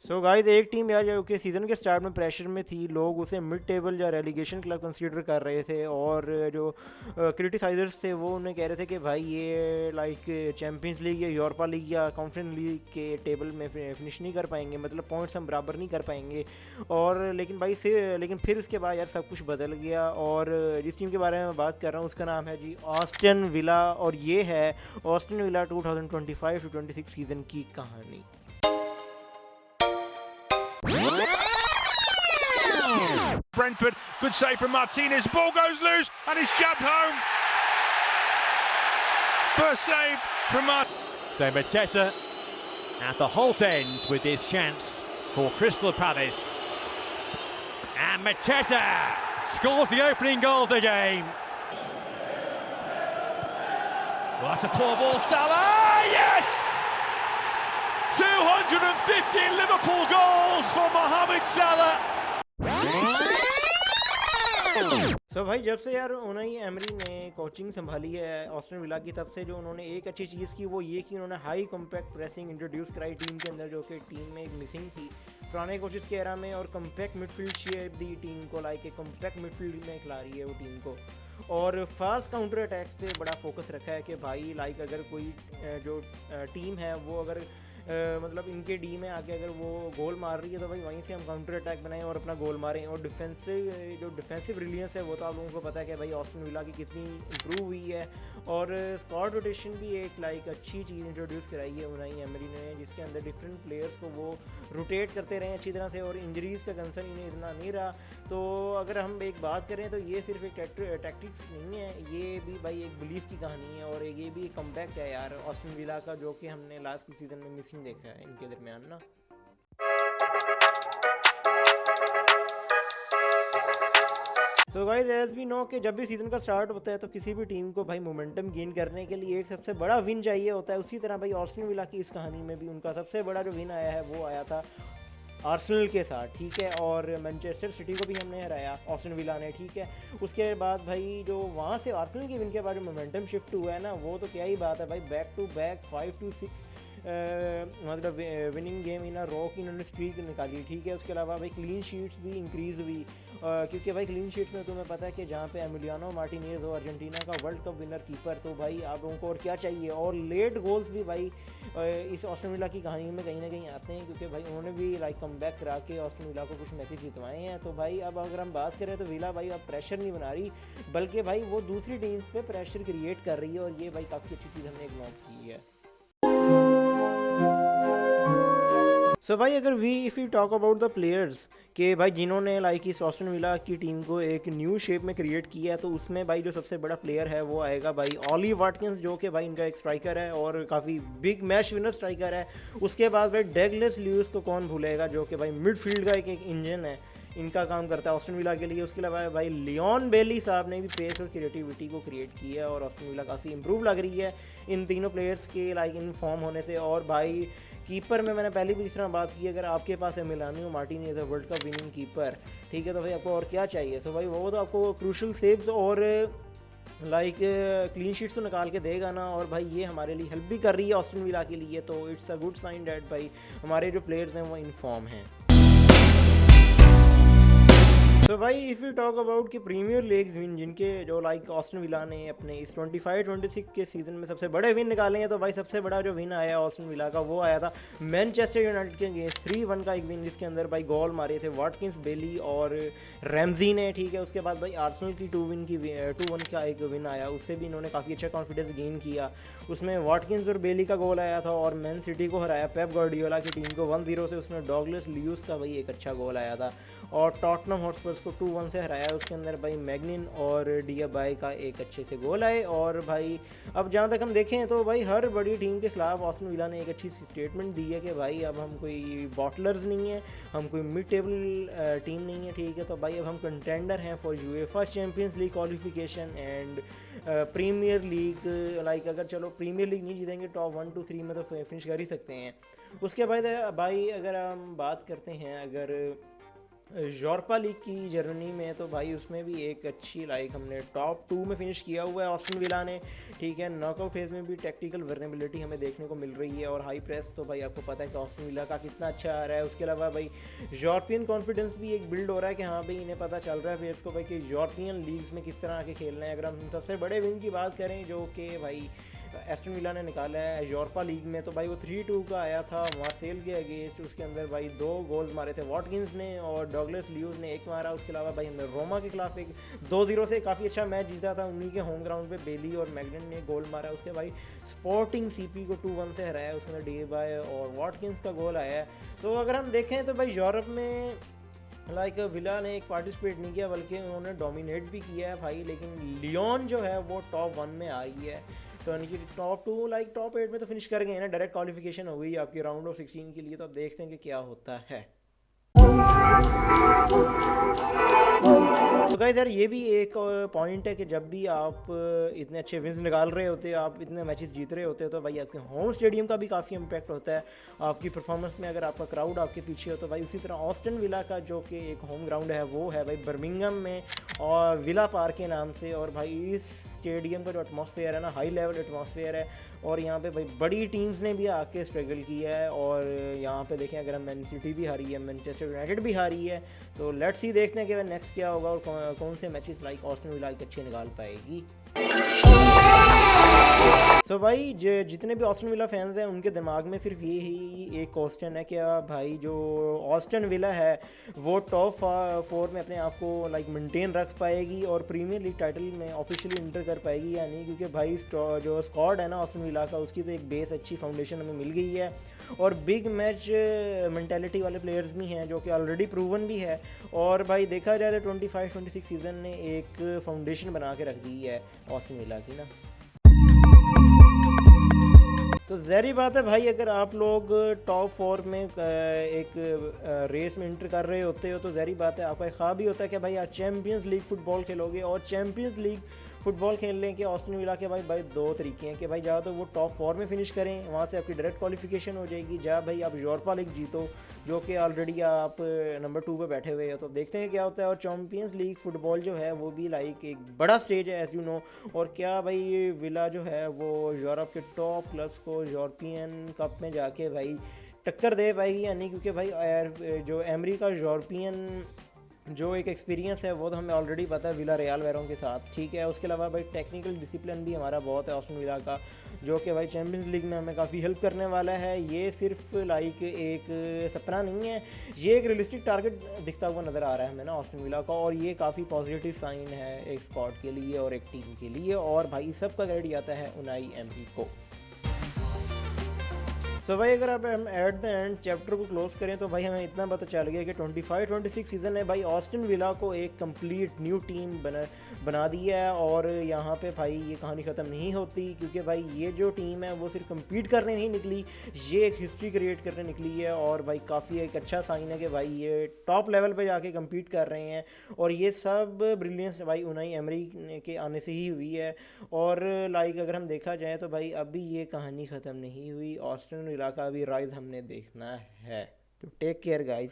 So guys एक team यार जो कि सीज़न के स्टार्ट में प्रेशर में थी, लोग उसे मिड टेबल या रेलीगेशन क्लब कंसीडर कर रहे थे, और जो क्रिटिसाइजर्स थे वो उन्हें कह रहे थे कि भाई ये लाइक चैम्पियंस लीग या यूरोपा लीग या कॉन्फ्रेंस लीग के टेबल में फिनिश नहीं कर पाएंगे, मतलब पॉइंट्स हम बराबर नहीं कर पाएंगे। और लेकिन फिर उसके बाद यार सब कुछ बदल गया, और जिस टीम के बारे में मैं बात कर रहा हूँ उसका नाम है जी ऑस्टन विला, और ये है ऑस्टन विला 2025-26 सीज़न की कहानी। Brentford, good save from Martinez. Ball goes loose and it's jabbed home. First save from Martinez. So Mateta at the Holt ends with this chance for Crystal Palace. And Mateta scores the opening goal of the game. Well, that's a poor ball, Salah. Yes! 250 Liverpool goals for Mohamed Salah. सो भाई जब से यार Unai emery ने coaching संभाली है Austin villa की, तब से जो उन्होंने एक अच्छी चीज़ की वो ये कि उन्होंने हाई कॉम्पैक्ट प्रेसिंग इंट्रोड्यूस कराई टीम के अंदर, जो कि टीम में एक मिसिंग थी पुराने कोचेस के एरा में। और कॉम्पैक्ट मिडफील्ड शेप दी टीम को, लाइक एक कॉम्पैक्ट मिडफील्ड में खिला रही है वो टीम को। और फास्ट काउंटर अटैक्स पे बड़ा फोकस रखा है कि भाई लाइक अगर कोई जो टीम है वो अगर मतलब इनके डी में आके अगर वो गोल मार रही है तो भाई वहीं से हम काउंटर अटैक बनाएं और अपना गोल मारें। और डिफेंसिव रिलीजेंस है वो तो आप लोगों को पता है कि भाई ऑस्टन विला की कितनी इंप्रूव हुई है। और स्क्वाड रोटेशन भी एक लाइक अच्छी चीज़ इंट्रोड्यूस कराई है उनाई एमरी ने, जिसके अंदर डिफरेंट प्लेयर्स को वो रोटेट करते रहे अच्छी तरह से, और इंजरीज़ का कंसर्न इन्हें इतना नहीं रहा। तो अगर हम एक बात करें तो ये सिर्फ एक टैक्टिक्स नहीं है, ये भी भाई एक बिलीफ की कहानी है, और ये भी एक कमबैक है यार ऑस्टन विला का, जो कि हमने लास्ट सीज़न में मिसिंग देखा है इनके दरमियान ना। So guys as we know कि जब भी सीज़न का स्टार्ट होता है तो किसी भी टीम को भाई मोमेंटम गेन करने के लिए एक सबसे बड़ा विन चाहिए होता है। उसी तरह भाई ऑस्टन विला की इस कहानी में भी उनका सबसे बड़ा जो विन आया है वो आया था आर्सेनल के साथ, ठीक है। और मैनचेस्टर सिटी को भी हमने हराया ऑस्टन विला ने, ठीक है। उसके बाद भाई जो वहाँ से आर्सेनल के विन के बाद जो मोमेंटम शिफ्ट हुआ है ना, वो तो क्या ही बात है भाई, बैक टू बैक 5-6 मतलब winning game in a raw की इन्होंने स्ट्रीक निकाली, ठीक है। उसके अलावा भाई क्लीन शीट्स भी इंक्रीज़ हुई, क्योंकि भाई क्लीन शीट्स में तुम्हें पता है कि जहाँ पे एमिलियानो मार्टिनेज हो, अर्जेंटीना का वर्ल्ड कप विनर कीपर, तो भाई आप लोगों को और क्या चाहिए। और लेट गोल्स भी भाई इस ऑस्टन विला की कहानी में कहीं ना कहीं आते हैं, क्योंकि भाई उन्होंने भी लाइक कमबैक करा के ऑस्टन विला को कुछ मैचेस जितवाए हैं। तो भाई अब अगर हम बात करें तो विला भाई अब प्रेशर नहीं बना रही, बल्कि भाई वो दूसरी टीम्स पे प्रेशर क्रिएट कर रही है, और ये भाई काफ़ी अच्छी चीज़ हमने इग्नोर की है। सो भाई अगर if you talk about the players कि भाई जिन्होंने लाइक इस ऑस्टन विला की टीम को एक न्यू शेप में क्रिएट किया है, तो उसमें भाई जो सबसे बड़ा प्लेयर है वो आएगा भाई ऑली वाटकिंस, जो कि भाई इनका एक स्ट्राइकर है और काफ़ी बिग मैच विनर स्ट्राइकर है। उसके बाद भाई डगलस ल्यूइस को कौन भूलेगा, जो कि भाई मिडफील्ड का एक इंजन है, इनका काम करता है ऑस्टन विला के लिए। उसके अलावा भाई लियोन बेली साहब ने भी पेस और क्रिएटिविटी को क्रिएट किया है, और ऑस्टन विला काफ़ी इंप्रूव लग रही है इन तीनों प्लेयर्स के लाइक इन फॉर्म होने से। और भाई कीपर में मैंने पहले भी इस तरह बात की, अगर आपके पास है Emiliano Martinez world cup winning keeper, ठीक है, तो भाई आपको और क्या चाहिए। तो भाई वो तो आपको क्रूशल सेव्स और लाइक क्लीन शीट्स तो निकाल के देगा ना, और भाई ये हमारे लिए हेल्प भी कर रही है ऑस्टन विला के लिए। तो it's a good sign that भाई हमारे जो प्लेयर्स हैं वो इन फॉर्म हैं। तो भाई इफ़ यू टॉक अबाउट कि प्रीमियर लीग्स विन जिनके जो लाइक ऑस्टन विला ने अपने इस 25-26 के सीज़न में सबसे बड़े विन निकाले हैं, तो भाई सबसे बड़ा जो विन आया ऑस्टन विला का वो आया था मैनचेस्टर यूनाइटेड के अगेंस्ट 3-1 का एक विन, जिसके अंदर भाई गोल मारे थे वाटकिंस, बेली और रैमजी ने, ठीक है। उसके बाद भाई आर्सेनल की 2-1 का एक विन आया, उससे भी इन्होंने काफ़ी अच्छा कॉन्फिडेंस गेन किया। उसमें वाटकिंस और बेली का गोल आया था, और मैन सिटी को हराया पेप गार्डियोला की टीम को 1-0 से, उसमें डॉगलस ल्यूइस का भाई एक अच्छा गोल आया था। और टॉटनम हॉटस्पर्स को 2-1 से हराया, उसके अंदर भाई मैगनिन और डियाबाई का एक अच्छे से गोल आए। और भाई अब जहाँ तक हम देखें तो भाई हर बड़ी टीम के खिलाफ ऑस्टन विला ने एक अच्छी स्टेटमेंट दी है कि भाई अब हम कोई बॉटलर्स नहीं है, हम कोई मिड टेबल टीम नहीं है, ठीक है। तो भाई अब हम कंटेंडर हैं for UEFA Champions League qualification and Premier League. Like अगर चलो प्रीमियर लीग नहीं जीतेंगे, टॉप 1 to 3 में तो फिनिश कर ही सकते हैं। उसके बाद भाई अगर हम बात करते हैं अगर यूरोपा लीग की जर्नी में तो भाई उसमें भी एक अच्छी लाइक हमने टॉप 2 में फिनिश किया हुआ है ऑस्टन विला ने, ठीक है। नॉकआउट फेज में भी टेक्टिकल वर्नेबिलिटी हमें देखने को मिल रही है और हाई प्रेस तो भाई आपको पता है कि ऑस्टन विला का कितना अच्छा आ रहा है। उसके अलावा भाई यूरोपियन कॉन्फिडेंस भी एक बिल्ड हो रहा है कि हाँ भाई इन्हें पता चल रहा है प्लेयर्स को भाई कि यूरोपियन लीग्स में किस तरह आके खेलना है। अगर हम सबसे बड़े विन की बात करें जो कि भाई एस्टन विला ने निकाला है यूरोपा लीग में, तो भाई वो 3-2 का आया था मार्सेल के अगेंस्ट। उसके अंदर भाई 2 गोल्स मारे थे वॉटकिंस ने और डगलस ल्यूज ने 1 मारा। उसके अलावा भाई हमने रोमा के खिलाफ एक 2-0 से काफ़ी अच्छा मैच जीता था, उन्हीं के होम ग्राउंड पे बेली और मैगडन ने गोल मारा। उसके भाई स्पोर्टिंग सीपी को 2-1 से हराया, उसमें डी बाय और वॉटकिंस का गोल आया है। तो अगर हम देखें तो भाई यूरोप में लाइक विला ने एक पार्टिसिपेट नहीं किया बल्कि उन्होंने डोमिनेट भी किया है भाई, लेकिन लियोन जो है वो टॉप 1 में आई है। तो यानी कि टॉप 2 लाइक टॉप 8 में तो फिनिश कर गए ना, डायरेक्ट क्वालिफिकेशन हो गई आपकी राउंड ऑफ 16 के लिए। तो अब देखते हैं कि क्या होता है। तो गाइस यार ये भी एक पॉइंट है कि जब भी आप इतने अच्छे विन्स निकाल रहे होते हैं, आप इतने मैचेस जीत रहे होते हैं, तो भाई आपके होम स्टेडियम का भी काफ़ी इम्पैक्ट होता है आपकी परफॉर्मेंस में। अगर आपका क्राउड आपके पीछे हो तो भाई उसी तरह ऑस्टन विला का जो कि एक होम ग्राउंड है वो है भाई बर्मिंघम में और विला पार्क के नाम से। और भाई इस स्टेडियम का जो एटमॉस्फेयर है ना, हाई लेवल एटमॉस्फेयर है और यहाँ पे भाई बड़ी टीम्स ने भी आके स्ट्रगल किया है। और यहाँ पे देखें अगर हम मैन सिटी भी हारी है, मैनचेस्टर यूनाइटेड भी हारी है, तो लेट्स सी देखते हैं कि नेक्स्ट क्या होगा और कौन से मैचेस लाइक ऑस्टन विला अच्छे निकाल पाएगी। सो भाई जितने भी ऑस्टन विला फैंस हैं उनके दिमाग में सिर्फ ये ही एक क्वेश्चन है कि भाई जो ऑस्टन विला है वो टॉप 4 में अपने आप को लाइक मेंटेन रख पाएगी और प्रीमियर लीग टाइटल में ऑफिशियली इंटर कर पाएगी या नहीं। क्योंकि भाई जो स्क्वाड है ना ऑस्टन विला का, उसकी तो एक बेस अच्छी फाउंडेशन हमें मिल गई है और बिग मैच मेंटालिटी वाले प्लेयर्स भी हैं जो कि ऑलरेडी प्रूवन भी है। और भाई देखा जाए तो 25-26 सीज़न ने एक फाउंडेशन बना के रख दी है ऑस्टन विला की ना। तो ज़ाहिर बात है भाई अगर आप लोग टॉप 4 में एक रेस में इंटर कर रहे होते हो तो ज़ाहिर बात है आपका एक ख्वाब भी होता है कि भाई आप चैम्पियंस लीग फ़ुटबॉल खेलोगे। और चैम्पियंस लीग फुटबॉल खेलने के ऑस्टन विला के भाई 2 तरीके हैं कि भाई या तो वो टॉप 4 में फिनिश करें, वहाँ से आपकी डायरेक्ट क्वालिफिकेशन हो जाएगी, या भाई आप यूरोपा लीग जीतो जो कि ऑलरेडी आप नंबर 2 पे बैठे हुए हो। तो देखते हैं क्या होता है। और चैम्पियंस लीग फुटबॉल जो है वो भी लाइक एक बड़ा स्टेज है एज यू नो। और क्या भाई विला जो है वो यूरोप के टॉप क्लब्स को यूरोपियन कप में जाके भाई टक्कर दे पाएगी या नहीं। क्योंकि भाई जो एमरी का यूरोपियन जो एक एक्सपीरियंस है वो तो हमें ऑलरेडी पता है विला रियल वेरों के साथ, ठीक है। उसके अलावा भाई टेक्निकल डिसिप्लिन भी हमारा बहुत है ऑस्टन विला का, जो कि भाई चैम्पियंस लीग में हमें काफ़ी हेल्प करने वाला है। ये सिर्फ लाइक एक सपना नहीं है, ये एक रियलिस्टिक टारगेट दिखता हुआ नज़र आ रहा है हमें ना ऑस्टन विला का। और ये काफ़ी पॉजिटिव साइन है एक स्क्वाड के लिए और एक टीम के लिए। और भाई सबका क्रेडिट आता है उनाई एमरी को। सो भाई अगर अब हम एट द एंड चैप्टर को क्लोज करें तो भाई हमें इतना पता चल गया कि 25-26 सीज़न है भाई ऑस्टन विला को एक कंप्लीट न्यू टीम बना दिया है। और यहाँ पे भाई ये कहानी ख़त्म नहीं होती, क्योंकि भाई ये जो टीम है वो सिर्फ कम्पीट करने नहीं निकली, ये एक हिस्ट्री क्रिएट करने निकली है। और भाई काफ़ी एक अच्छा साइन है कि भाई ये टॉप लेवल पे जाके कम्पीट कर रहे हैं। और ये सब ब्रिलियंस भाई उनाई एमरी के आने से ही हुई है। और लाइक अगर हम देखा जाए तो भाई अभी ये कहानी ख़त्म नहीं हुई, ऑस्टन विला का भी राइज हमने देखना है। तो टेक केयर गाइस।